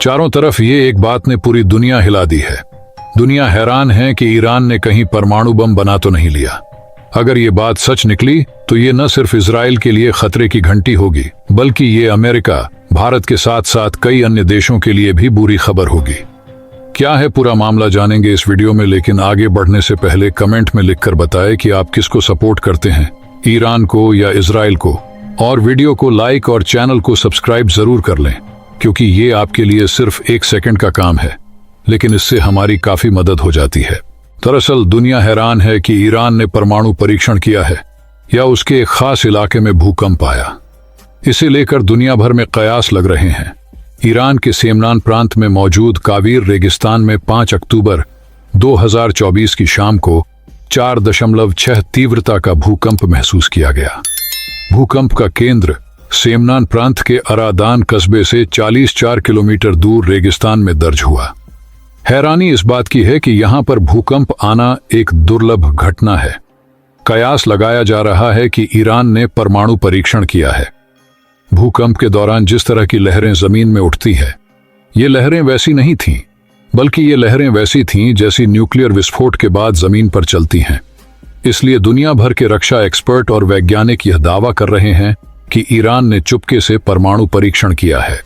चारों तरफ ये एक बात ने पूरी दुनिया हिला दी है। दुनिया हैरान है कि ईरान ने कहीं परमाणु बम बना तो नहीं लिया। अगर ये बात सच निकली तो ये न सिर्फ इजराइल के लिए खतरे की घंटी होगी, बल्कि ये अमेरिका, भारत के साथ साथ कई अन्य देशों के लिए भी बुरी खबर होगी। क्या है पूरा मामला जानेंगे इस वीडियो में, लेकिन आगे बढ़ने से पहले कमेंट में लिखकर बताएं कि आप किसको सपोर्ट करते हैं, ईरान को या इजराइल को। और वीडियो को लाइक और चैनल को सब्सक्राइब जरूर कर लें, क्योंकि ये आपके लिए सिर्फ 1 सेकंड का काम है, लेकिन इससे हमारी काफी मदद हो जाती है। दरअसल दुनिया हैरान है कि ईरान ने परमाणु परीक्षण किया है या उसके एक खास इलाके में भूकंप आया। इसे लेकर दुनिया भर में कयास लग रहे हैं। ईरान के सेमनान प्रांत में मौजूद कावीर रेगिस्तान में 5 अक्टूबर 2024 की शाम को 4.6 तीव्रता का भूकंप महसूस किया गया। भूकंप का केंद्र सेमनान प्रांत के अरादान कस्बे से 44 किलोमीटर दूर रेगिस्तान में दर्ज हुआ। हैरानी इस बात की है कि यहां पर भूकंप आना एक दुर्लभ घटना है। कयास लगाया जा रहा है कि ईरान ने परमाणु परीक्षण किया है। भूकंप के दौरान जिस तरह की लहरें जमीन में उठती है, ये लहरें वैसी नहीं थीं, बल्कि ये लहरें वैसी थीं जैसी न्यूक्लियर विस्फोट के बाद जमीन पर चलती हैं। इसलिए दुनिया भर के रक्षा एक्सपर्ट और वैज्ञानिक यह दावा कर रहे हैं कि ईरान ने चुपके से परमाणु परीक्षण किया है।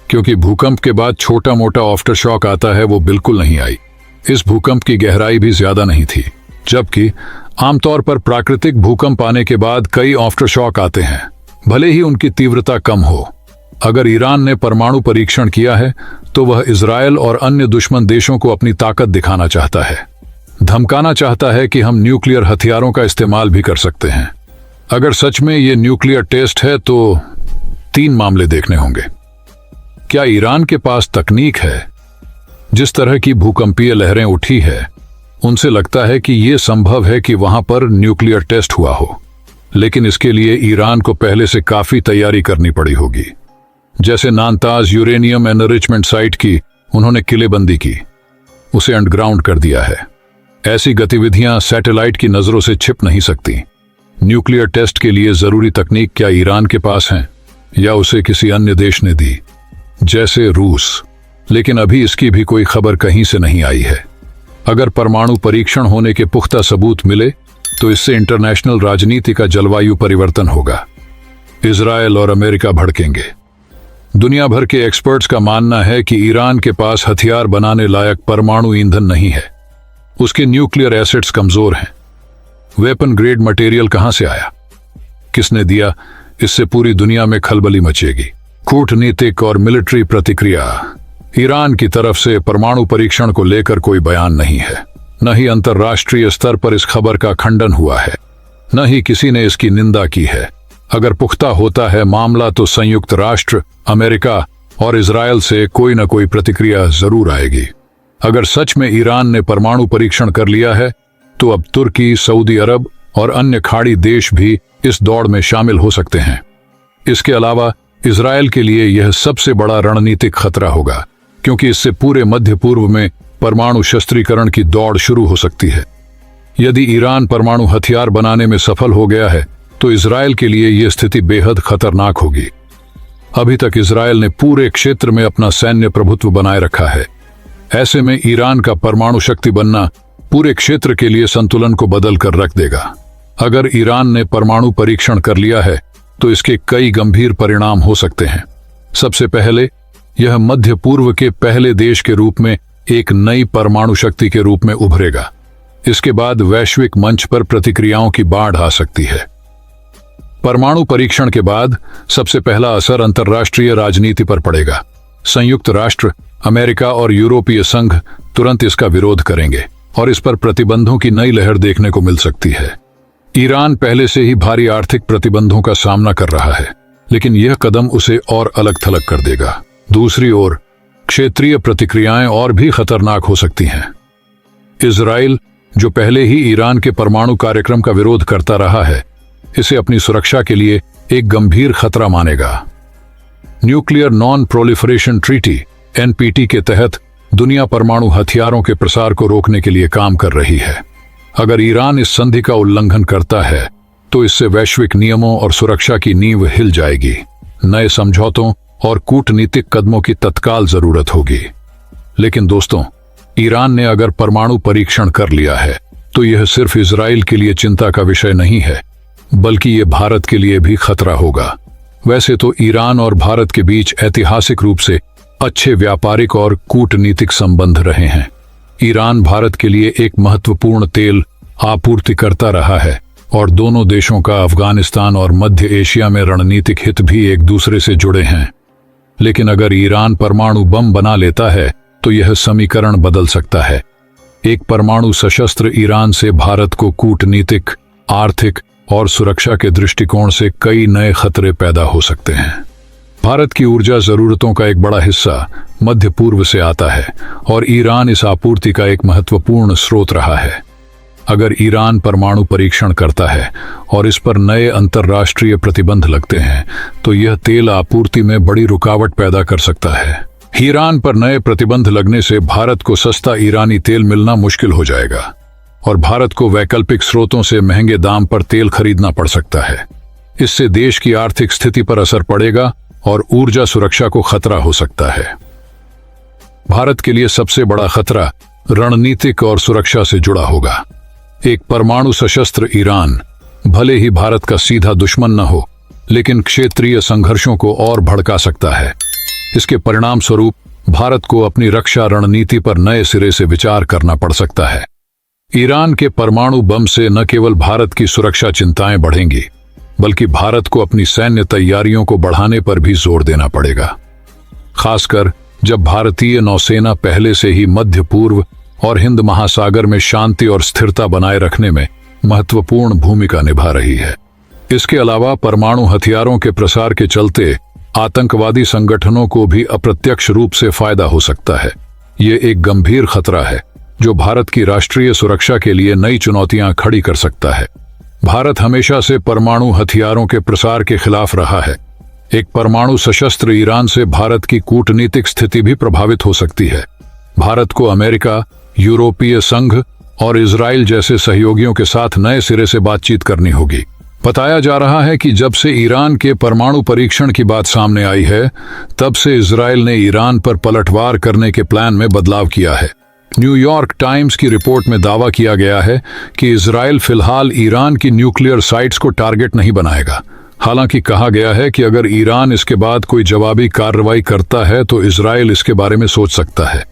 क्योंकि भूकंप के बाद छोटा मोटा आफ्टर शॉक आता है, वो बिल्कुल नहीं आई। इस भूकंप की गहराई भी ज्यादा नहीं थी, जबकि आमतौर पर प्राकृतिक भूकंप आने के बाद कई आफ्टर शॉक आते हैं, भले ही उनकी तीव्रता कम हो। अगर ईरान ने परमाणु परीक्षण किया है तो वह इजराइल और अन्य दुश्मन देशों को अपनी ताकत दिखाना चाहता है, धमकाना चाहता है कि हम न्यूक्लियर हथियारों का इस्तेमाल भी कर सकते हैं। अगर सच में ये न्यूक्लियर टेस्ट है तो 3 मामले देखने होंगे। क्या ईरान के पास तकनीक है? जिस तरह की भूकंपीय लहरें उठी है, उनसे लगता है कि यह संभव है कि वहां पर न्यूक्लियर टेस्ट हुआ हो, लेकिन इसके लिए ईरान को पहले से काफी तैयारी करनी पड़ी होगी। जैसे नातांज यूरेनियम एनरिचमेंट साइट की उन्होंने किलेबंदी की, उसे अंडरग्राउंड कर दिया है। ऐसी गतिविधियां सैटेलाइट की नजरों से छिप नहीं सकती। न्यूक्लियर टेस्ट के लिए जरूरी तकनीक क्या ईरान के पास है या उसे किसी अन्य देश ने दी, जैसे रूस? लेकिन अभी इसकी भी कोई खबर कहीं से नहीं आई है। अगर परमाणु परीक्षण होने के पुख्ता सबूत मिले तो इससे इंटरनेशनल राजनीति का जलवायु परिवर्तन होगा। इजराइल और अमेरिका भड़केंगे। दुनिया भर के एक्सपर्ट्स का मानना है कि ईरान के पास हथियार बनाने लायक परमाणु ईंधन नहीं है। उसके न्यूक्लियर एसेट्स कमजोर हैं। वेपन ग्रेड मटेरियल कहां से आया, किसने दिया, इससे पूरी दुनिया में खलबली मचेगी। कूटनीतिक और मिलिट्री प्रतिक्रिया। ईरान की तरफ से परमाणु परीक्षण को लेकर कोई बयान नहीं है, न ही अंतर्राष्ट्रीय स्तर पर इस खबर का खंडन हुआ है, न ही किसी ने इसकी निंदा की है। अगर पुख्ता होता है मामला तो संयुक्त राष्ट्र, अमेरिका और इजराइल से कोई न कोई प्रतिक्रिया जरूर आएगी। अगर सच में ईरान ने परमाणु परीक्षण कर लिया है तो अब तुर्की, सऊदी अरब और अन्य खाड़ी देश भी इस दौड़ में शामिल हो सकते हैं। इसके अलावा इजराइल के लिए यह सबसे बड़ा रणनीतिक खतरा होगा, क्योंकि इससे पूरे मध्य पूर्व में परमाणु शस्त्रीकरण की दौड़ शुरू हो सकती है। यदि ईरान परमाणु हथियार बनाने में सफल हो गया है तो इजराइल के लिए यह स्थिति बेहद खतरनाक होगी। अभी तक इजराइल ने पूरे क्षेत्र में अपना सैन्य प्रभुत्व बनाए रखा है। ऐसे में ईरान का परमाणु शक्ति बनना पूरे क्षेत्र के लिए संतुलन को बदल कर रख देगा। अगर ईरान ने परमाणु परीक्षण कर लिया है तो इसके कई गंभीर परिणाम हो सकते हैं। सबसे पहले, यह मध्य पूर्व के पहले देश के रूप में एक नई परमाणु शक्ति के रूप में उभरेगा। इसके बाद वैश्विक मंच पर प्रतिक्रियाओं की बाढ़ आ सकती है। परमाणु परीक्षण के बाद सबसे पहला असर अंतर्राष्ट्रीय राजनीति पर पड़ेगा। संयुक्त राष्ट्र, अमेरिका और यूरोपीय संघ तुरंत इसका विरोध करेंगे और इस पर प्रतिबंधों की नई लहर देखने को मिल सकती है। ईरान पहले से ही भारी आर्थिक प्रतिबंधों का सामना कर रहा है, लेकिन यह कदम उसे और अलग थलग कर देगा। दूसरी ओर क्षेत्रीय प्रतिक्रियाएं और भी खतरनाक हो सकती हैं। इजराइल, जो पहले ही ईरान के परमाणु कार्यक्रम का विरोध करता रहा है, इसे अपनी सुरक्षा के लिए एक गंभीर खतरा मानेगा। Nuclear non proliferation treaty (NPT) के तहत दुनिया परमाणु हथियारों के प्रसार को रोकने के लिए काम कर रही है। अगर ईरान इस संधि का उल्लंघन करता है तो इससे वैश्विक नियमों और सुरक्षा की नींव हिल जाएगी। नए समझौतों और कूटनीतिक कदमों की तत्काल जरूरत होगी। लेकिन दोस्तों, ईरान ने अगर परमाणु परीक्षण कर लिया है तो यह सिर्फ इजराइल के लिए चिंता का विषय नहीं है, बल्कि यह भारत के लिए भी खतरा होगा। वैसे तो ईरान और भारत के बीच ऐतिहासिक रूप से अच्छे व्यापारिक और कूटनीतिक संबंध रहे हैं। ईरान भारत के लिए एक महत्वपूर्ण तेल आपूर्तिकर्ता रहा है और दोनों देशों का अफगानिस्तान और मध्य एशिया में रणनीतिक हित भी एक दूसरे से जुड़े हैं। लेकिन अगर ईरान परमाणु बम बना लेता है तो यह समीकरण बदल सकता है। एक परमाणु सशस्त्र ईरान से भारत को कूटनीतिक, आर्थिक और सुरक्षा के दृष्टिकोण से कई नए खतरे पैदा हो सकते हैं। भारत की ऊर्जा जरूरतों का एक बड़ा हिस्सा मध्य पूर्व से आता है और ईरान इस आपूर्ति का एक महत्वपूर्ण स्रोत रहा है। अगर ईरान परमाणु परीक्षण करता है और इस पर नए अंतर्राष्ट्रीय प्रतिबंध लगते हैं तो यह तेल आपूर्ति में बड़ी रुकावट पैदा कर सकता है। ईरान पर नए प्रतिबंध लगने से भारत को सस्ता ईरानी तेल मिलना मुश्किल हो जाएगा और भारत को वैकल्पिक स्रोतों से महंगे दाम पर तेल खरीदना पड़ सकता है। इससे देश की आर्थिक स्थिति पर असर पड़ेगा और ऊर्जा सुरक्षा को खतरा हो सकता है। भारत के लिए सबसे बड़ा खतरा रणनीतिक और सुरक्षा से जुड़ा होगा। एक परमाणु सशस्त्र ईरान भले ही भारत का सीधा दुश्मन न हो, लेकिन क्षेत्रीय संघर्षों को और भड़का सकता है। इसके परिणाम स्वरूप भारत को अपनी रक्षा रणनीति पर नए सिरे से विचार करना पड़ सकता है। ईरान के परमाणु बम से न केवल भारत की सुरक्षा चिंताएं बढ़ेंगी, बल्कि भारत को अपनी सैन्य तैयारियों को बढ़ाने पर भी जोर देना पड़ेगा, खासकर जब भारतीय नौसेना पहले से ही मध्य पूर्व और हिंद महासागर में शांति और स्थिरता बनाए रखने में महत्वपूर्ण भूमिका निभा रही है। इसके अलावा परमाणु हथियारों के प्रसार के चलते आतंकवादी संगठनों को भी अप्रत्यक्ष रूप से फायदा हो सकता है। ये एक गंभीर खतरा है जो भारत की राष्ट्रीय सुरक्षा के लिए नई चुनौतियां खड़ी कर सकता है। भारत हमेशा से परमाणु हथियारों के प्रसार के खिलाफ रहा है। एक परमाणु सशस्त्र ईरान से भारत की कूटनीतिक स्थिति भी प्रभावित हो सकती है। भारत को अमेरिका, यूरोपीय संघ और इजराइल जैसे सहयोगियों के साथ नए सिरे से बातचीत करनी होगी। बताया जा रहा है कि जब से ईरान के परमाणु परीक्षण की बात सामने आई है, तब से इजराइल ने ईरान पर पलटवार करने के प्लान में बदलाव किया है। न्यूयॉर्क टाइम्स की रिपोर्ट में दावा किया गया है कि इजराइल फिलहाल ईरान की न्यूक्लियर साइट्स को टारगेट नहीं बनाएगा। हालांकि कहा गया है कि अगर ईरान इसके बाद कोई जवाबी कार्रवाई करता है तो इजराइल इसके बारे में सोच सकता है।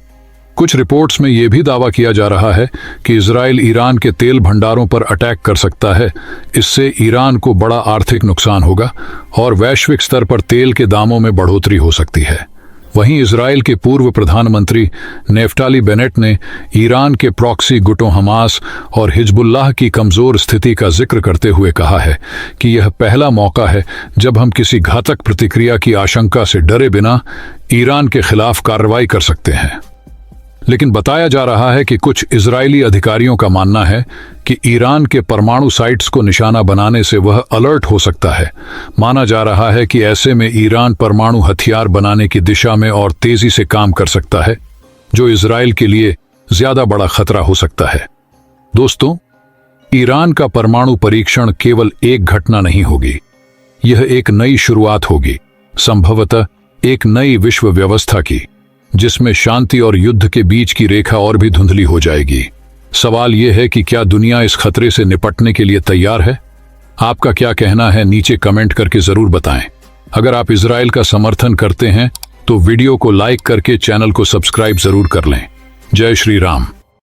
कुछ रिपोर्ट्स में यह भी दावा किया जा रहा है कि इजराइल ईरान के तेल भंडारों पर अटैक कर सकता है। इससे ईरान को बड़ा आर्थिक नुकसान होगा और वैश्विक स्तर पर तेल के दामों में बढ़ोतरी हो सकती है। वहीं इजराइल के पूर्व प्रधानमंत्री नेफ्टाली बेनेट ने ईरान के प्रॉक्सी गुटों हमास और हिजबुल्लाह की कमजोर स्थिति का जिक्र करते हुए कहा है कि यह पहला मौका है जब हम किसी घातक प्रतिक्रिया की आशंका से डरे बिना ईरान के खिलाफ कार्रवाई कर सकते हैं। लेकिन बताया जा रहा है कि कुछ इजरायली अधिकारियों का मानना है कि ईरान के परमाणु साइट्स को निशाना बनाने से वह अलर्ट हो सकता है। माना जा रहा है कि ऐसे में ईरान परमाणु हथियार बनाने की दिशा में और तेजी से काम कर सकता है, जो इजराइल के लिए ज्यादा बड़ा खतरा हो सकता है। दोस्तों, ईरान का परमाणु परीक्षण केवल एक घटना नहीं होगी, यह एक नई शुरुआत होगी, संभवतः एक नई विश्व व्यवस्था की, जिसमें शांति और युद्ध के बीच की रेखा और भी धुंधली हो जाएगी। सवाल यह है कि क्या दुनिया इस खतरे से निपटने के लिए तैयार है? आपका क्या कहना है, नीचे कमेंट करके जरूर बताएं। अगर आप इजराइल का समर्थन करते हैं तो वीडियो को लाइक करके चैनल को सब्सक्राइब जरूर कर लें। जय श्री राम।